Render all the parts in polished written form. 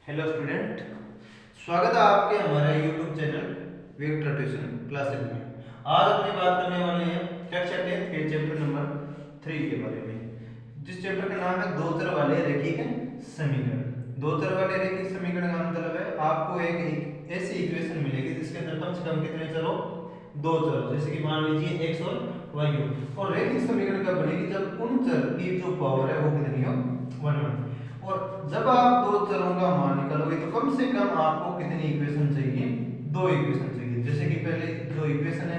Hello student, स्वागत है आपके हमारे YouTube channel vector tuition classes में। आज अपनी बात करने वाले हैं कक्षा 10 के चैप्टर नंबर 3 के बारे में, जिस चैप्टर का नाम है दो चर वाले रैखिक समीकरण। दो चर वाले रैखिक समीकरण का मतलब है आपको एक ऐसी इक्वेशन मिलेगी जिसके अंदर कम से कम कितने चर हो, दो चर हो। जैसे कि मान लीजिए x और y हो। और रैखिक समीकरण कब बनेगी, जब उन चर की जो पावर है वो कितनी हो, 1 और जब आप दो चरों का मान निकालोगे तो कम से कम आपको कितनी इक्वेशन चाहिए, दो इक्वेशन चाहिए। जैसे कि पहले जो इक्वेशन है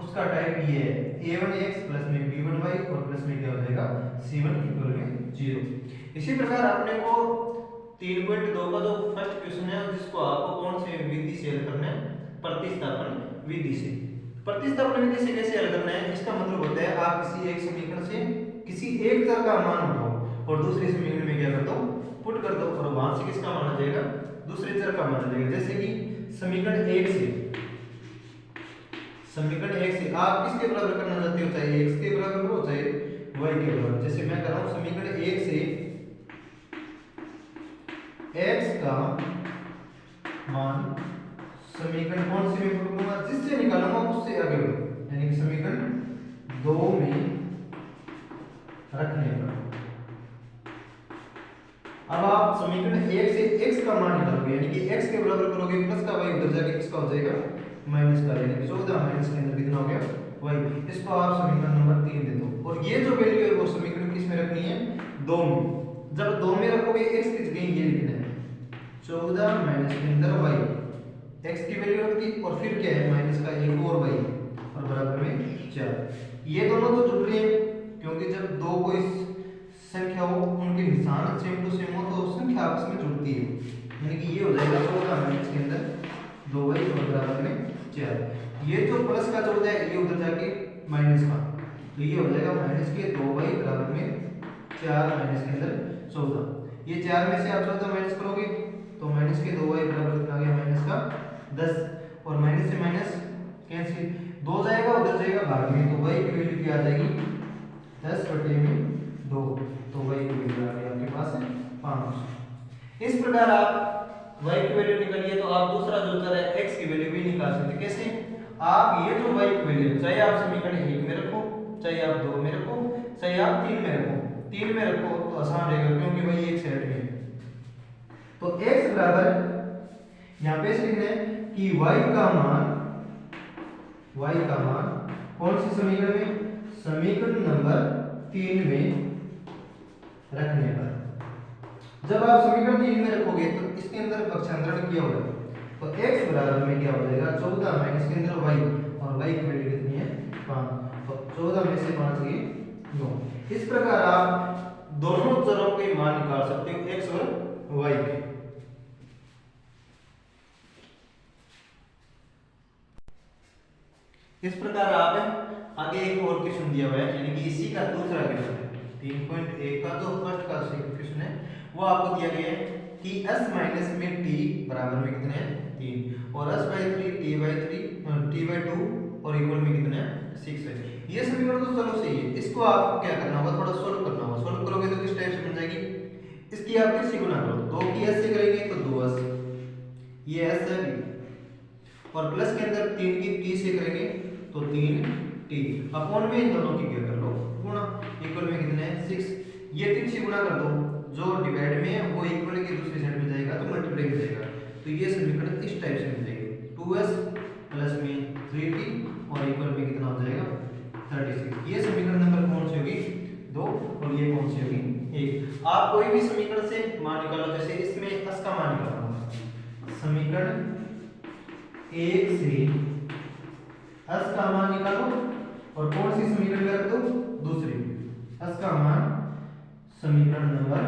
उसका टाइप ये है a1x प्लस में b1y और प्लस में क्या हो जाएगा c1 इक्वल में 0। इसी प्रकार अपने को 3.2 का जो फर्स्ट क्वेश्चन है जिसको आपको कौन से विधि से हल करना है, प्रतिस्थापन विधि से। प्रतिस्थापन विधि से कैसे हल करना है, इसका मतलब होता है आप किसी एक समीकरण से किसी एक चर का मान उठाओ और दूसरे समीकरण में क्या कर दो, पुट कर दो और वहां से किसका मान आ जाएगा, दूसरे चर का मान आ जाएगा। जैसे कि समीकरण 1 से आप किसके बराबर करना चाहते हो, चाहे x के बराबर हो चाहे y के बराबर। जैसे मैं कर रहा हूं समीकरण 1 से x का मान समीकरण कौन से में पुट करूंगा, जिससे निकालूंगा उससे आगे बढ़ो, यानी कि समीकरण 2 में रखने पर। अब आप समीकरण 1 से x का मान निकालोगे, यानी कि x के बराबर करोगे प्लस का y उधर जाके किसका हो जाएगा, माइनस का, यानी 14 माइनस के अंदर कितना हो गया y। इसको आप समीकरण नंबर 3 दे दो और ये जो वैल्यू है वो समीकरण किस में रखनी है, 2 में। जब 2 में रखोगे x की जगह ये लिखना है 14 माइनस के अंदर y, x की वैल्यू रख दी और फिर क्या है माइनस का एक और y और बराबर में 4। ये दोनों तो जुड़ रहे हैं क्योंकि जब दो कोई संख्या हो उनके निशान सेम टू सेम हो तो संख्या आपस में जुड़ती है, यानी कि ये हो जाएगा 14 माइनस के अंदर 2y और बराबर में 4। ये जो प्लस का जो होता है ये उधर जाके माइनस का, तो ये हो जाएगा माइनस के 2y बराबर में 4 माइनस के अंदर 14। ये 4 में से आप 14 माइनस करोगे तो माइनस के 2y बराबर कितना आ गया, माइनस का 10 और माइनस से माइनस कैंसिल, 2 जाएगा उधर जाएगा भाग में, तो y की वैल्यू क्या आ जाएगी 10/2, तो y की वैल्यू आ गई आपके पास है 5। इस प्रकार आप y की वैल्यू निकालिए तो आप दूसरा जो चर है x की वैल्यू भी निकाल सकते। कैसे, आप ये जो y की वैल्यू चाहे आप समीकरण 1 में रखो, चाहे आप 2 में रखो, चाहे आप 3 में रखो, 3 में रखो तो आसान रहेगा क्योंकि वही एक सेट में है। तो x बराबर यहां पे लिखना है कि y का मान कौन से समीकरण में, समीकरण नंबर 3 में रखने पर। जब आप समीकरण 3 में रखोगे तो इसके अंदर पक्षांतरण किया होगा तो x बराबर में क्या हो जाएगा 14 माइनस के अंदर y और y की वैल्यू कितनी है 5, तो 14 में से 5 गए 9। इस प्रकार आप दोनों चरों के मान निकाल सकते हो x और y के। इस प्रकार आप आगे एक और क्वेश्चन दिया हुआ है, यानी कि इसी का दूसरा क्वेश्चन है 3.1 का जो फर्स्ट का क्वेश्चन है वो आपको दिया गया है कि s माइनस में t बराबर में कितने हैं 3 और s/3 t/2 और इक्वल में कितने हैं 6 है। ये समीकरण तो चलो सही है, इसको आप क्या करना होगा, थोड़ा सोल्व करना होगा। सोल्व करोगे तो किस टाइप से बन जाएगी, इसकी आप किससे गुना करो, 2 की s से करेंगे तो 2s, ये s है और प्लस के अंदर 3 की t से करेंगे तो 3t अपॉन में इन दोनों की क्या कर लो गुणा, इक्वल में कितने हैं 6। ये 3 से गुणा कर दो, जो डिवाइड में है वो इक्वल के दूसरी साइड में जाएगा तो मल्टीप्लाई में जाएगा, तो ये समीकरण इस टाइप से मिल जाएगी 2s प्लस में 3t और इक्वल में कितना हो जाएगा 36। ये समीकरण नंबर कौन सी होगी 2 और ये कौन सी होगी 1। आप कोई भी समीकरण से मान निकालो, जैसे इसमें s का मान निकालो, समीकरण 1 से s का मान निकालो और कौन सी समीकरण में रख दो, दूसरी s का मान समीकरण नंबर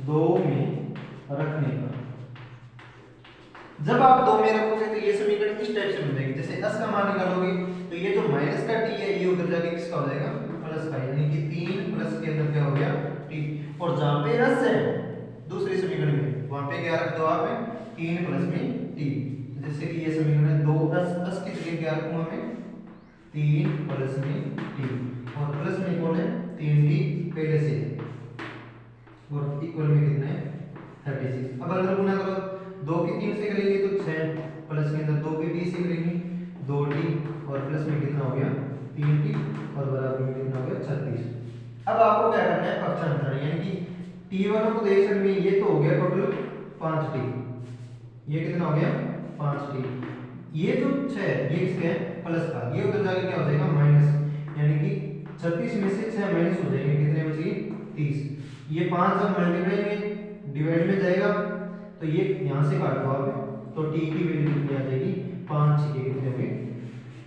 2 में रखने पर। जब आप 2 में रखोगे तो ये समीकरण इस टाइप से बन जाएगी, जैसे s का मान निकालोगे तो ये जो माइनस का t है ये उधर जाके किसका हो जाएगा प्लस का, यानी कि 3 प्लस के अंदर क्या हो गया t, और जहां पे s है दूसरे समीकरण में वहां पे क्या रख दो आप 3 प्लस में t। जैसे कि ये समीकरण है 2s की जगह क्या रखूंगा मैं 3 प्लस में t और प्लस में कौन है 3t पहले से और इक्वल में कितना है 36। अब अंदर गुना करो, 2 की 3 से करेंगे तो 6 प्लस के अंदर 2 की 20 से करेंगे 2t और प्लस में कितना हो गया 3t और बराबर में कितना हो गया 36। अब आपको क्या करना है पक्षांतर, यानी कि t1 को देख सकते हैं, ये तो हो गया टोटल 5t, ये कितना हो गया 5t, ये जो 6 ये किसका है प्लस का, ये उधर जाके क्या हो जाएगा माइनस, यानी कि 36 में से 6 माइनस हो जाएंगे, कितने बचेगी 30। ये 5 जब मल्टीप्लाई में डिवाइड में जाएगा तो ये यहाँ से काट दो आप, तो t की वैल्यू कितनी आ जाएगी 5 6 कितने हो गए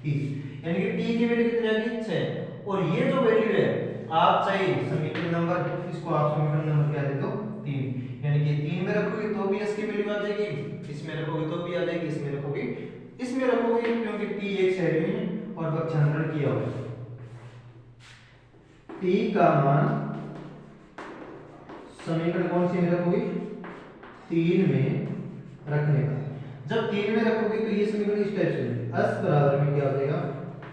30, यानी कि t की वैल्यू कितनी आ गई 6। और ये जो वैल्यू है आप चाहे समीकरण नंबर, इसको आप समीकरण नंबर क्या दे दो 3, यानी कि 3 में रखोगे तो भी इसकी वैल्यू आ जाएगी, इसमें रखोगे तो भी आ जाएगी, इसमें रखोगे इसमें रखोगे, क्योंकि t एक साइड में है और पक्षांतर किया हुआ है। t का मान समीकरण कौन सी में रखोगे 3 में रखने का, जब 3 में रखोगे तो ये समीकरण इस टाइप से s बराबर में क्या हो जाएगा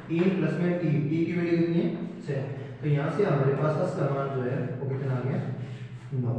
3 प्लस में t, t की वैल्यू कितनी है 6, तो यहाँ से हमारे पास s का मान जो है वो कितना आ गया 9।